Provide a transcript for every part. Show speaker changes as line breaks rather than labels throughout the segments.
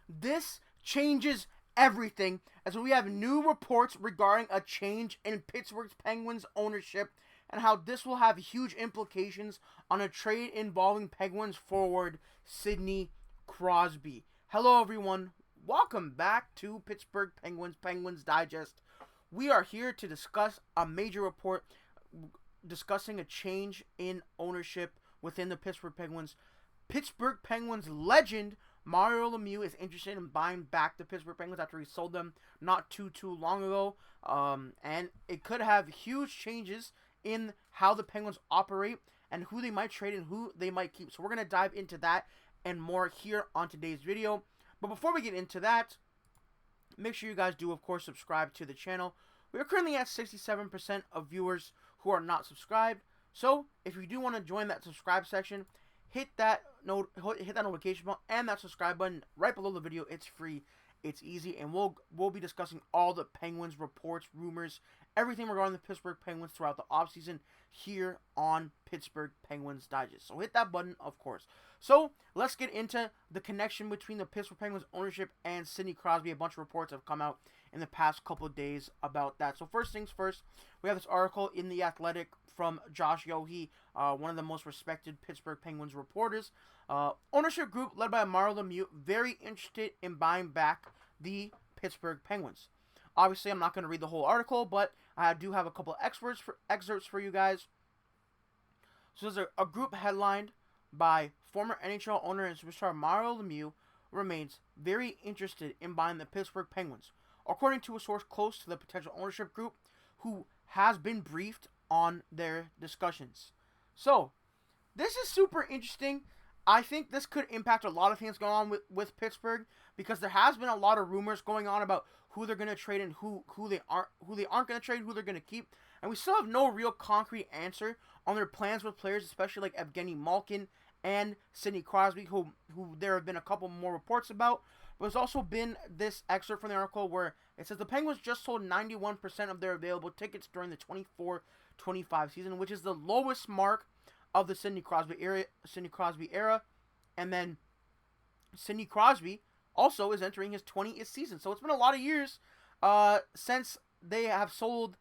This changes everything as we have new reports regarding a change in Pittsburgh Penguins ownership and how this will have huge implications on a trade involving Penguins forward Sidney Crosby. Hello everyone, welcome back to Pittsburgh Penguins Digest. We are here to discuss a major report discussing a change in ownership within the Pittsburgh Penguins. Pittsburgh Penguins legend Mario Lemieux is interested in buying back the Pittsburgh Penguins after he sold them not too long ago. And it could have huge changes in how the Penguins operate and who they might trade and who they might keep. So we're going to dive into that and more here on today's video. But before we get into that, make sure you guys do, of course, subscribe to the channel. We are currently at 67% of viewers who are not subscribed. So if you do want to join that subscribe section, hit that notification bell and that subscribe button right below the video. It's free, it's easy, and we'll be discussing all the Penguins reports, rumors, everything regarding the Pittsburgh Penguins throughout the offseason here on Pittsburgh Penguins Digest. So hit that button, of course. So let's get into the connection between the Pittsburgh Penguins ownership and Sidney Crosby. A bunch of reports have come out in the past couple of days about that. So first things first, we have this article in The Athletic from Josh Yohe, one of the most respected Pittsburgh Penguins reporters. Ownership group led by Mario Lemieux very interested in buying back the Pittsburgh Penguins. Obviously, I'm not going to read the whole article, but I do have a couple of excerpts for you guys. So there's a group headlined by former NHL owner and superstar Mario Lemieux remains very interested in buying the Pittsburgh Penguins, according to a source close to the potential ownership group who has been briefed on their discussions. So, this is super interesting. I think this could impact a lot of things going on with Pittsburgh because there has been a lot of rumors going on about who they're going to trade and who they aren't going to trade, who they're going to keep. And we still have no real concrete answer on their plans with players, especially like Evgeni Malkin and Sidney Crosby, who there have been a couple more reports about. But there's also been this excerpt from the article where it says the Penguins just sold 91% of their available tickets during the 24-25 season, which is the lowest mark of the Sidney Crosby era. And then Sidney Crosby also is entering his 20th season. So it's been a lot of years since they have sold,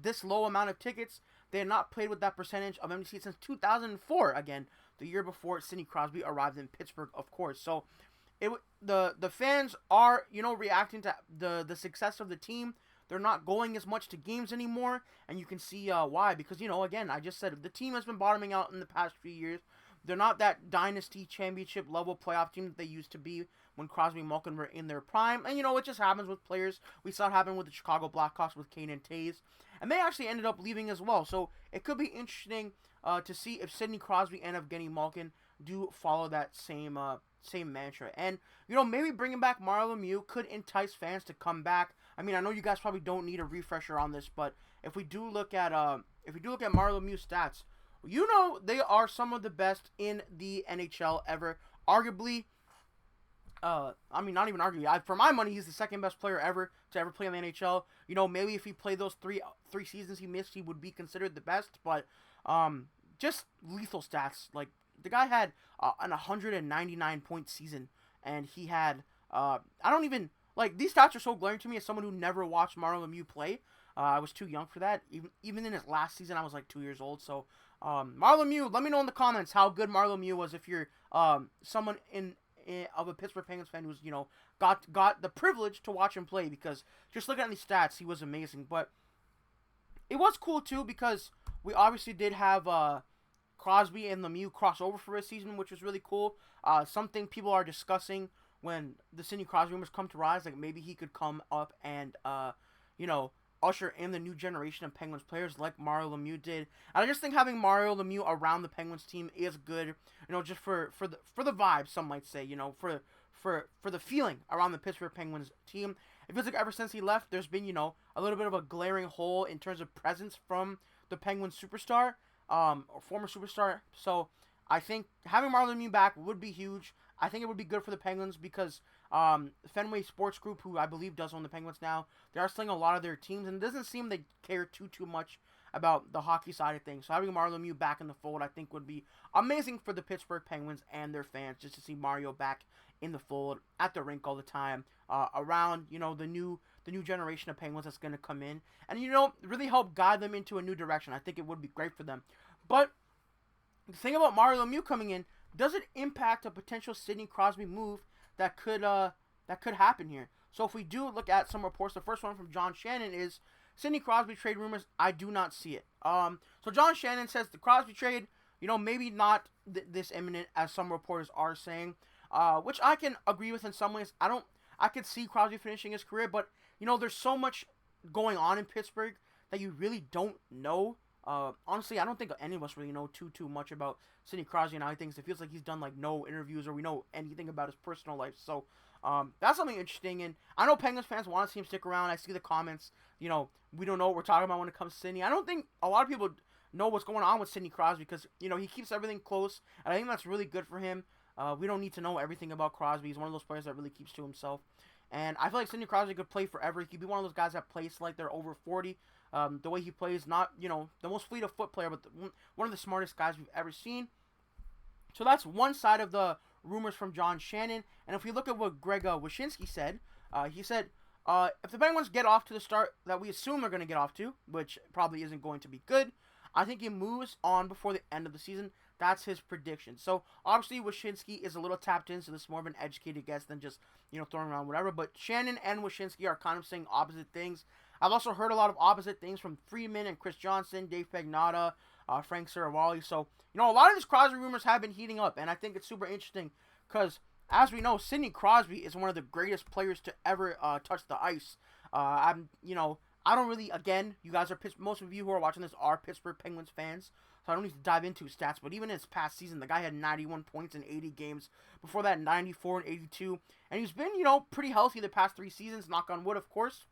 this low amount of tickets. They had not played with that percentage of empty seats since 2004, again, the year before Sidney Crosby arrived in Pittsburgh, of course. So the fans are, reacting to the success of the team. They're not going as much to games anymore, and you can see why. Because, again, I just said the team has been bottoming out in the past few years. They're not that dynasty championship level playoff team that they used to be when Crosby and Malkin were in their prime. And, it just happens with players. We saw it happen with the Chicago Blackhawks with Kane and Taves. And they actually ended up leaving as well. So it could be interesting to see if Sidney Crosby and Evgeni Malkin do follow that same mantra. And, maybe bringing back Mario Lemieux could entice fans to come back. I mean, I know you guys probably don't need a refresher on this, but if we do look at Mario Lemieux stats, they are some of the best in the NHL ever. Arguably, not even arguably. For my money, he's the second best player ever to ever play in the NHL. Maybe if he played those three seasons he missed, he would be considered the best. But just lethal stats. Like, the guy had an 199-point season, and he had these stats are so glaring to me as someone who never watched Mario Lemieux play. I was too young for that. Even in his last season, I was like 2 years old. So, Mario Lemieux, let me know in the comments how good Mario Lemieux was. If you're someone of a Pittsburgh Penguins fan who's got the privilege to watch him play, because just looking at these stats, he was amazing. But it was cool too because we obviously did have Crosby and Lemieux cross over for a season, which was really cool. Something people are discussing when the Sidney Crosby rumors come to rise, like maybe he could come up and usher in the new generation of Penguins players like Mario Lemieux did. And I just think having Mario Lemieux around the Penguins team is good, just for the vibe, some might say, for the feeling around the Pittsburgh Penguins team. It feels like ever since he left, there's been, a little bit of a glaring hole in terms of presence from the Penguins superstar, or former superstar. So I think having Mario Lemieux back would be huge. I think it would be good for the Penguins because Fenway Sports Group, who I believe does own the Penguins now, they are selling a lot of their teams, and it doesn't seem they care too much about the hockey side of things. So having Mario Lemieux back in the fold, I think, would be amazing for the Pittsburgh Penguins and their fans, just to see Mario back in the fold, at the rink all the time, around, you know, the new generation of Penguins that's going to come in, and, you know, really help guide them into a new direction. I think it would be great for them. But the thing about Mario Lemieux coming in, does it impact a potential Sidney Crosby move that could happen here? So if we do look at some reports, the first one from John Shannon is Sidney Crosby trade rumors. I do not see it. So John Shannon says the Crosby trade, you know, maybe not this imminent as some reporters are saying, which I can agree with in some ways. I could see Crosby finishing his career, but, you know, there's so much going on in Pittsburgh that you really don't know. Honestly, I don't think any of us really know too much about Sidney Crosby and how he thinks. It feels like he's done like no interviews or we know anything about his personal life. So that's something interesting. And I know Penguins fans want to see him stick around. I see the comments. You know, we don't know what we're talking about when it comes to Sidney. I don't think a lot of people know what's going on with Sidney Crosby because, you know, he keeps everything close, and I think that's really good for him. We don't need to know everything about Crosby. He's one of those players that really keeps to himself. And I feel like Sidney Crosby could play forever. He could be one of those guys that plays like they're over 40. The way he plays, not, you know, the most fleet of foot player, but one of the smartest guys we've ever seen. So that's one side of the rumors from John Shannon. And if we look at what Greg Wyshynski said, he said, if the Penguins get off to the start that we assume they're going to get off to, which probably isn't going to be good, I think he moves on before the end of the season. That's his prediction. So, obviously, Wyshynski is a little tapped in, so this is more of an educated guess than just, you know, throwing around whatever. But Shannon and Wyshynski are kind of saying opposite things. I've also heard a lot of opposite things from Friedman and Chris Johnson, Dave Pagnotta, Frank Saravalli. So, you know, a lot of these Crosby rumors have been heating up, and I think it's super interesting because, as we know, Sidney Crosby is one of the greatest players to ever touch the ice. I don't really, again, you guys are, most of you who are watching this are Pittsburgh Penguins fans, so I don't need to dive into his stats, but even in his past season, the guy had 91 points in 80 games. Before that, 94 and 82, and he's been, you know, pretty healthy the past 3 seasons, knock on wood, of course,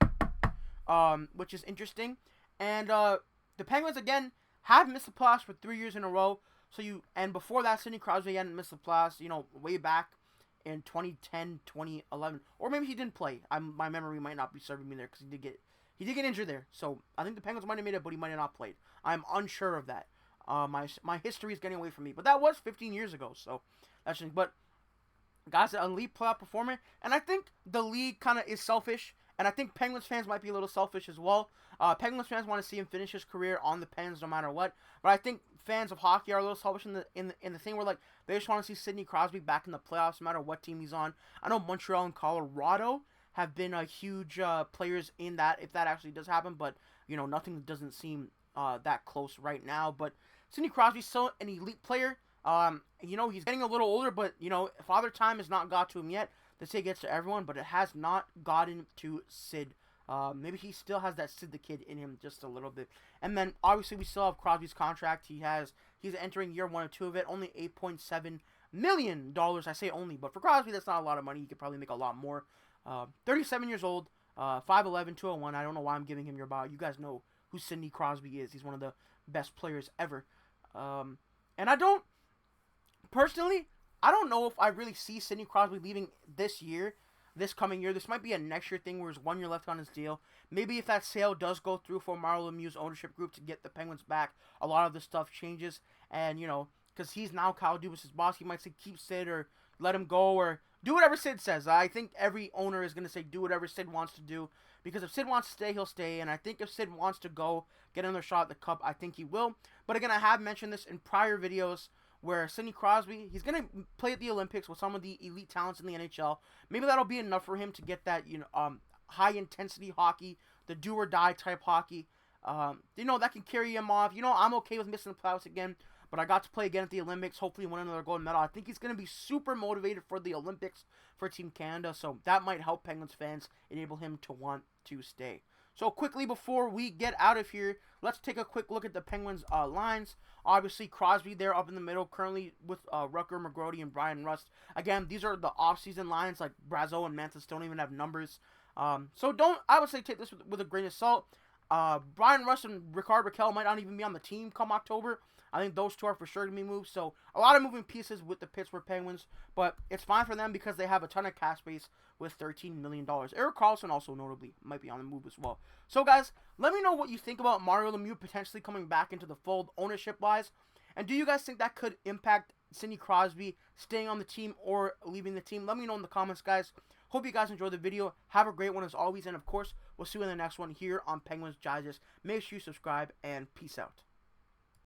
which is interesting. And the Penguins, again, have missed the playoffs for 3 years in a row, and before that, Sidney Crosby hadn't missed the playoffs, you know, way back in 2010, 2011, or maybe he didn't play. My memory might not be serving me there, because he did get injured there, so I think the Penguins might have made it, but he might have not played. I'm unsure of that. My history is getting away from me, but that was 15 years ago, so that's just, but guys, an elite playoff performer, and I think the league kind of is selfish, and I think Penguins fans might be a little selfish as well. Penguins fans want to see him finish his career on the Pens no matter what, but I think fans of hockey are a little selfish in the thing where, like, they just want to see Sidney Crosby back in the playoffs no matter what team he's on. I know Montreal and Colorado have been huge players in that, if that actually does happen, but, you know, nothing doesn't seem that close right now. But Sidney Crosby's still an elite player. You know, he's getting a little older, but, you know, Father Time has not got to him yet. They say it gets to everyone, but it has not gotten to Sid. Maybe he still has that Sid the Kid in him just a little bit. And then, obviously, we still have Crosby's contract. He's entering year 1 or 2 of it, only $8.7 million. I say only, but for Crosby, that's not a lot of money. He could probably make a lot more. 37 years old, 5'11", 201. I don't know why I'm giving him your bio. You guys know who Sidney Crosby is. He's one of the best players ever. And I don't know if I really see Sidney Crosby leaving this coming year. This might be a next year thing where there's 1 year left on his deal. Maybe if that sale does go through for Mario Lemieux's ownership group to get the Penguins back, a lot of this stuff changes. And, you know, because he's now Kyle Dubas' boss, he might say keep Sid or let him go or do whatever Sid says. I think every owner is going to say do whatever Sid wants to do. Because if Sid wants to stay, he'll stay. And I think if Sid wants to go get another shot at the Cup, I think he will. But again, I have mentioned this in prior videos where Sidney Crosby, he's going to play at the Olympics with some of the elite talents in the NHL. Maybe that'll be enough for him to get that, you know, high-intensity hockey, the do-or-die type hockey. You know, that can carry him off. You know, I'm okay with missing the playoffs again, but I got to play again at the Olympics, hopefully win another gold medal. I think he's going to be super motivated for the Olympics for Team Canada, so that might help Penguins fans enable him to want to stay. So quickly before we get out of here, let's take a quick look at the Penguins' lines. Obviously, Crosby there up in the middle, currently with Rucker, McGrody, and Brian Rust. Again, these are the off-season lines, like Brazeau and Mantis don't even have numbers. So I would say take this with a grain of salt. Brian Rust and Rickard Rakell might not even be on the team come October. I think those two are for sure to be moved. So a lot of moving pieces with the Pittsburgh Penguins, but it's fine for them because they have a ton of cap space with $13 million. Erik Karlsson also notably might be on the move as well. So guys, let me know what you think about Mario Lemieux potentially coming back into the fold ownership-wise. And do you guys think that could impact Sidney Crosby staying on the team or leaving the team? Let me know in the comments, guys. Hope you guys enjoyed the video. Have a great one as always. And, of course, we'll see you in the next one here on Penguins Digest. Make sure you subscribe, and peace out.